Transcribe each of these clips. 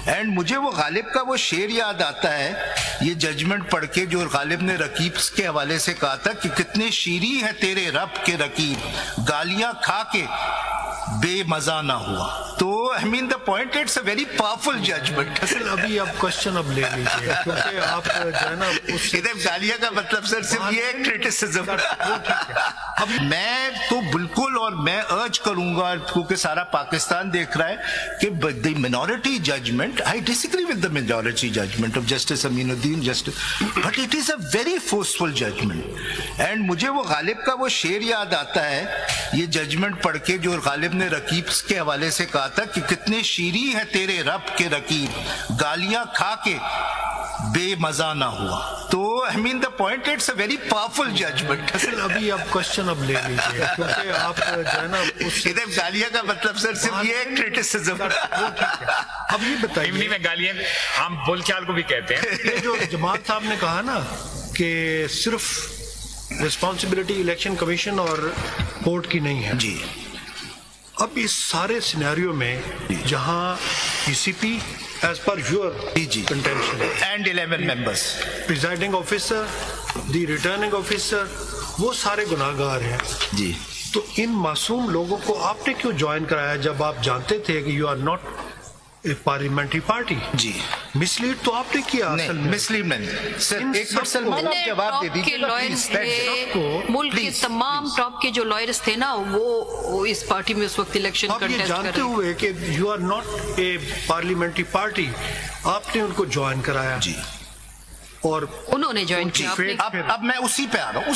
And مجھے وہ غالب کا وہ شعر یاد آتا ہے یہ ججمنٹ پڑھ کے جو غالب نے رقیب کے حوالے سے کہا تھا کہ کتنے شیریں ہیں تیرے رب کے رقیب گالیاں کھا کے بے مزہ نہ ہوا. تو I mean the point, it's a very powerful judgment. اصل ابھی آپ کوشچن اب لے لیجیے کیونکہ آپ جو ہے نا ادھر گالیاں کا مطلب سر صرف یہ ایک کرٹیسزم. اب میں تو بالکل اور میں ارج کروں گا کیونکہ سارا پاکستان دیکھ رہا ہے کہ the minority judgment, I disagree with the majority judgment of Justice Amin Uddin, but it is a very forceful judgment. And مجھے وہ غالب کا وہ شعر یاد آتا ہے یہ ججمنٹ پڑھ کے جو غالب نے رقیب کے حوالے سے کہا تھا کہ کتنے شیریں ہیں تیرے رب کے رقیب گالیاں کھا کے بے مزہ نہ ہوا. تو I mean the point, it's a very powerful judgment. اصل ابھی آپ کوشچن اب لے لیجیے کیونکہ آپ جو ہے نا ادھر گالیاں کا مطلب سر صرف یہ ایک کرٹیسزم. اب یہ بتائیے میں گالیاں ہم بول چال کو بھی کہتے ہیں. یہ جو جماعت صاحب نے کہا نا کہ صرف رسپانسبلٹی الیکشن کمیشن اور کورٹ کی نہیں ہے جی. اب اس سارے سینیریو میں جہاں P C P as per your contention and 11 members presiding officer the returning officer وہ سارے گناہ گار ہیں جی. تو ان معصوم لوگوں کو آپ نے کیوں جوائن کرایا جب آپ جانتے تھے کہ you are not a parliamentary party? جی مس لیڈ تو آپ نے کیا. مس لیڈ نہیں سر. ایک بار سلمان آپ جواب دے دیجیے. ملک کے تمام ٹاپ کے جو لائرز تھے نا وہ اس پارٹی میں اس وقت الیکشن آپ یہ جانتے ہوئے کہ you are not a parliamentary party آپ نے ان کو جوائن کرایا جی اور انہوں نے جوائن کیا. اب میں اسی پہ آ رہا ہوں.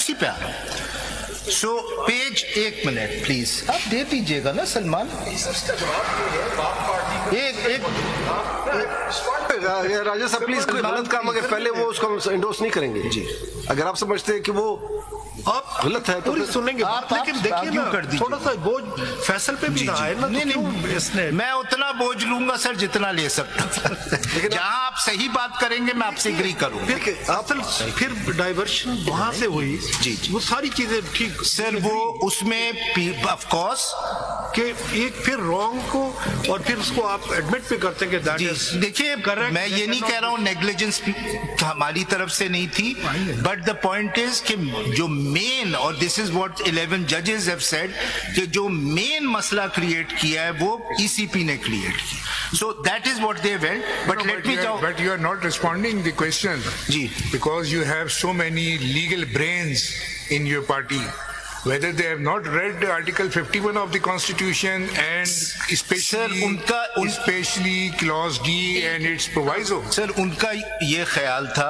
سو پیج ایک منٹ پلیز آپ دے دیجیے گا نا سلمان. راجہ صاحب پلیز کوئی غلط کام اگر پہلے وہ اس کو انڈورس نہیں کریں گے. جی اگر آپ سمجھتے ہیں کہ وہ آپ غلط ہے تو سنیں گے لیکن دیکھیے نا تھوڑا سا بوجھ فیصل پہ بھی نہ آئے نا. نہیں میں اتنا بوجھ لوں گا سر جتنا لے سکتا. جہاں آپ صحیح بات کریں گے میں آپ سے اگری کروں. پھر ڈائیورشن وہاں سے ہوئی جی وہ ساری چیزیں ٹھیک سر. وہ اس میں آف کورس کہ ایک پھر رانگ کو اور پھر اس کو آپ ایڈمٹ پہ کرتے ہیں کہ دیکھیے میں یہ نہیں کہہ رہا ہوں نیگلیجنس ہماری طرف سے نہیں تھی بٹ دا پوائنٹ از کہ جو مین اور دس از واٹ 11 ججز ہیو سیڈ کہ جو مین مسئلہ کریٹ کیا ہے وہ ای سی پی نے کریٹ کیا. So that is what they went. But but you are not responding the question. Ji. Because you have so many legal brains in your party. Whether they have not read Article 51 of the Constitution and especially Clause D and its proviso. Sir, unka ye khayal tha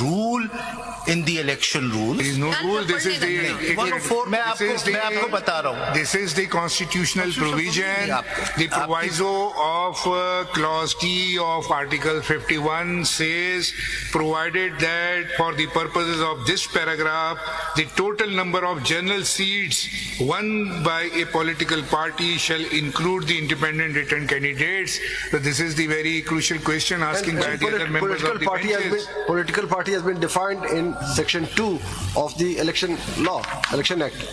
rule in the election rules. There is no rule. This is the میں آپ کو بتا رہا ہوں. This is the constitutional provision. The proviso of Clause D of Article 51 says, provided that for the purposes of this paragraph, the total number of general seats won by a political party shall include the independent return candidates. So this is the very crucial question asking by the other members of the benches. Political party has been defined in Section 2 of the Election Law, Election Act.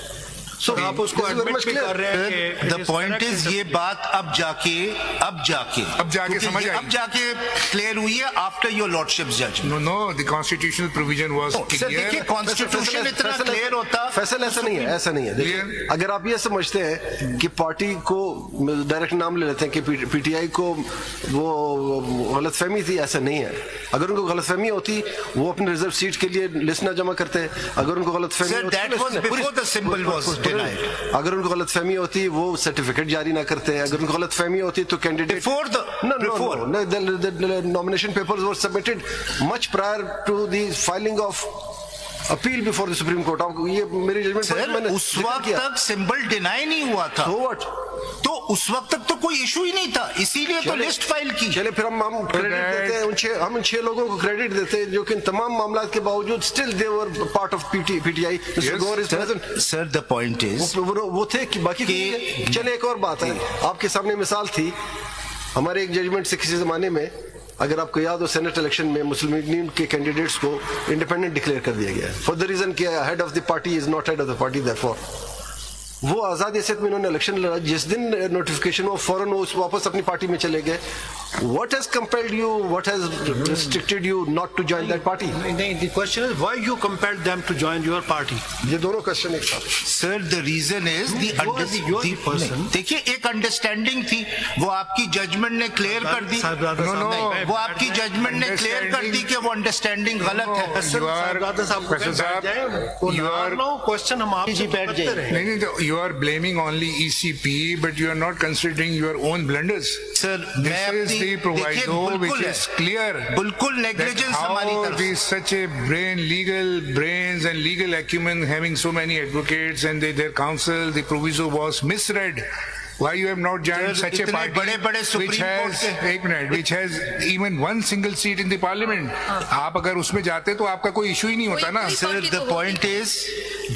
So آپ اس کو admit بھی کر رہے ہیں کہ the point is یہ بات اب جا کے سمجھ آئی. اب جا کے کلیئر ہوئی ہے after your lordship's judgment. No, the constitutional provision was clear. دیکھیے constitution اتنا کلیئر ہوتا. فیصل ایسا نہیں ہے دیکھیے اگر آپ یہ سمجھتے ہیں کہ پارٹی کو ڈائریکٹ نام لے لیتے ہیں کہ پی ٹی آئی کو وہ غلط فہمی تھی, ایسا نہیں ہے. اگر ان کو غلط فہمی ہوتی وہ اپنے ریزرو سیٹ کے لیے لسٹ نہ جمع کرتے. اگر ان کو غلط فہمی ہوتی وہ سرٹیفکیٹ جاری نہ کرتے. اگر ان کو غلط فہمی ہوتی تو candidate nomination papers were submitted much prior to the filing of appeal before the Supreme Court. یہ میری ججمنٹ اس وقت تک سمبل ڈینائی نہیں ہوا تھا تو اس وقت تک تو کوئی ایشو ہی نہیں تھا, اسی لیے تو لسٹ فائل کی. چلے پھر ہم کریڈٹ دیتے ہیں ہم ان 6 لوگوں کو کریڈٹ دیتے ہیں جو کہ ان تمام معاملات کے باوجود still they were part of PTI. Sir, the point is وہ تھے کہ باقی چلے ایک اور بات ہے آپ کے سامنے مثال تھی ہمارے ایک ججمنٹ سے کسی زمانے میں اگر آپ کو یاد ہو سینٹ الیکشن میں مسلم لیگ کے کینڈیڈیٹس کو انڈیپینڈنٹ ڈکلیئر کر دیا گیا فار دا ریزن کہ head of the party is not head of the party. Therefore وہ آزاد حیثیت میں انہوں نے الیکشن لڑا. جس دن نوٹیفکیشن ہو فوراً وہ واپس اپنی پارٹی میں چلے گئے What has compelled you, what has restricted you not to join that party? The question is why you compelled them to join your party? یہ دونوں question ایک ساتھ. Sir, the reason is دیکھیے ایک انڈرسٹینڈنگ تھی, وہ آپ کی ججمنٹ نے کلیئر کر دی. وہ آپ کی ججمنٹ نے کلیئر کر دی کہ وہ انڈرسٹینڈنگ غلط ہے. You are blaming only ECP, but you are not considering your own blunders. Sir, this is the proviso which is clear. بالکل نیگلیجنس ہماری طرف. Such a legal brains and legal acumen, having so many advocates and their counsel, the proviso was misread. Why you have not joined such a party which has even one single seat in the parliament? آپ اگر اس میں جاتے تو آپ کا کوئی issue ہی نہیں ہوتا نا. Sir, the point is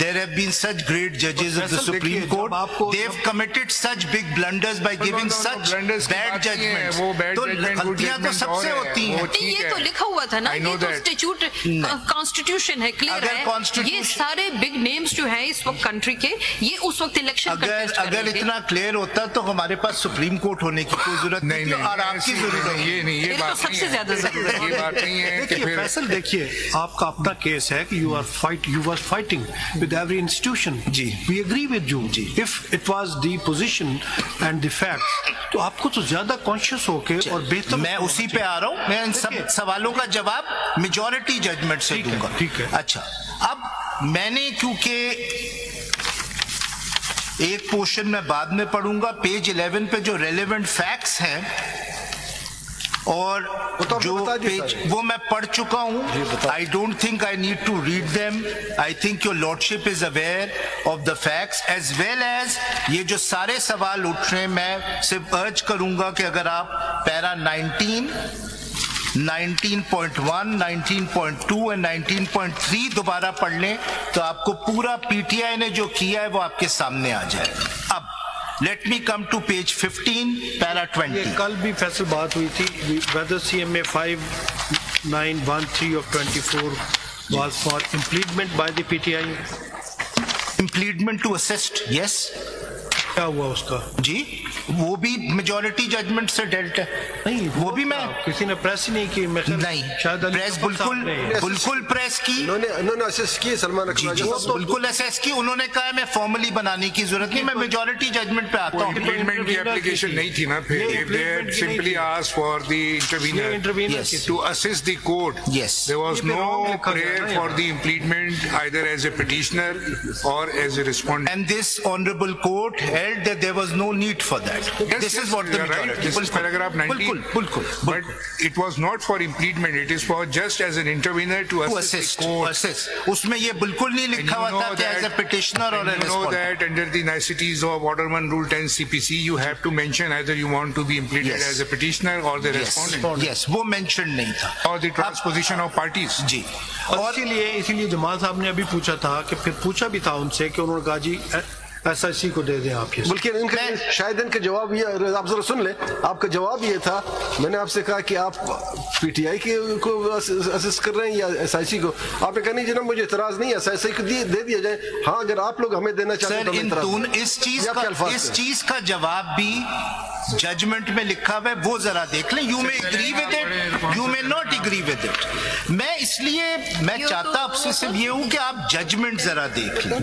there have been such great judges of the Supreme Court. They have committed such big blunders by giving such bad judgments. تو غلطیاں تو سب سے ہوتی ہیں. یہ تو لکھا ہوا تھا نا, یہ تو اسٹیچوٹ کانسٹیٹیوشن ہے, کلیئر ہے. یہ سارے بگ نیمز جو ہیں اس وقت کنٹری کے, یہ اس وقت الیکشن اگر اتنا کلیئر ہوتا تو ہمارے پاس سپریم کورٹ ہونے کی کوئی ضرورت نہیں, اور آپ کی ضرورت یہ نہیں. یہ بات سب سے زیادہ ضرورت یہ بات نہیں ہے کہ پھر فیصل دیکھیے آپ کا اپنا کیس ہے کہ you were fighting with every institution. G we agree with you. if it was the position and the facts, تو آپ کو تو زیادہ کانشیس ہو کے اور بہتر. میں اسی پہ آ رہا ہوں, میں ان سب سوالوں کا جواب میجورٹی ججمنٹ سے دوں گا. ٹھیک ہے. اچھا, اب میں نے کیونکہ ایک پورشن میں بعد میں پڑھوں گا, پیج 11 پہ جو ریلیونٹ فیکٹس ہیں اور جو پیج وہ میں پڑھ چکا ہوں. I don't think I need to read them. I think your lordship is aware of the facts as well as یہ جو سارے سوال اٹھ رہے ہیں. میں صرف ارج کروں گا کہ اگر آپ پیرا 19.1, 19.2 and 19.3 دوبارہ پڑھ لیں تو آپ کو پورا پی ٹی آئی نے جو کیا ہے وہ آپ کے سامنے آ جائے. اب let me come to page 15 para 20. کل بھی فیصل بات ہوئی تھی whether CMA 5913 of 24 was for impleadment by the PTI. impleadment to assist, yes. کیا ہوا اس کا؟ جی وہ بھی میجورٹی ججمنٹ سے ڈیلٹ ہے. نہیں وہ بھی میں کسی نے پریس ہی نہیں کی. نہیں, پریس بالکل پریس کی, انہوں نے اسیس کی. سلمان اکبر بالکل اسیس کی. انہوں نے کہا میں فارملی بنانے کی ضرورت نہیں, میں میجورٹی ججمنٹ پہ آتا ہوں. امپلیمنٹ کی اپلیکیشن نہیں تھی نا پھر. they had simply asked for the intervener to assist the court. Yes, there was no prayer for the impleadment either as a petitioner or as a respondent. And this honorable court held that there was no need for that. This is what the majority. This is paragraph 19. But it was not for impleadment. It is for just as an intervener to assist the court. اس میں یہ بالکل نہیں لکھا ہوا تھا کہ as a petitioner or a respondent. You know that under the niceties of Orderman Rule 10 CPC, you have to mention either you want to be impleaded as a petitioner or the respondent. Yes, وہ mentioned نہیں تھا. Or the transposition of parties. جی, اور اسی لیے جمال صاحب نے ابھی پوچھا تھا کہ پھر پوچھا بھی تھا ان سے کہ انہوں نے کہا جی ایس آئی سی کو دے دیں آپ. بلکہ شاید ان کا جواب یہ, آپ ذرا سن لیں, آپ کا جواب یہ تھا. میں نے آپ سے کہا کہ آپ پی ٹی آئی کو اسسٹ کر رہے ہیں یا ایس آئی سی کو. آپ نے کہا نہیں جناب مجھے اعتراض نہیں ہے, ایس آئی سی کو دے دیا جائے. ہاں اگر آپ لوگ ہمیں دینا چاہتے ہیں تو اس چیز کا جواب بھی ججمنٹ میں لکھا ہوا ہے, وہ ذرا دیکھ لیں. You may agree with it, you may not agree with it. میں اس لیے میں چاہتا آپ سے صرف یہ ہوں کہ آپ ججمنٹ ذرا دیکھ لیں.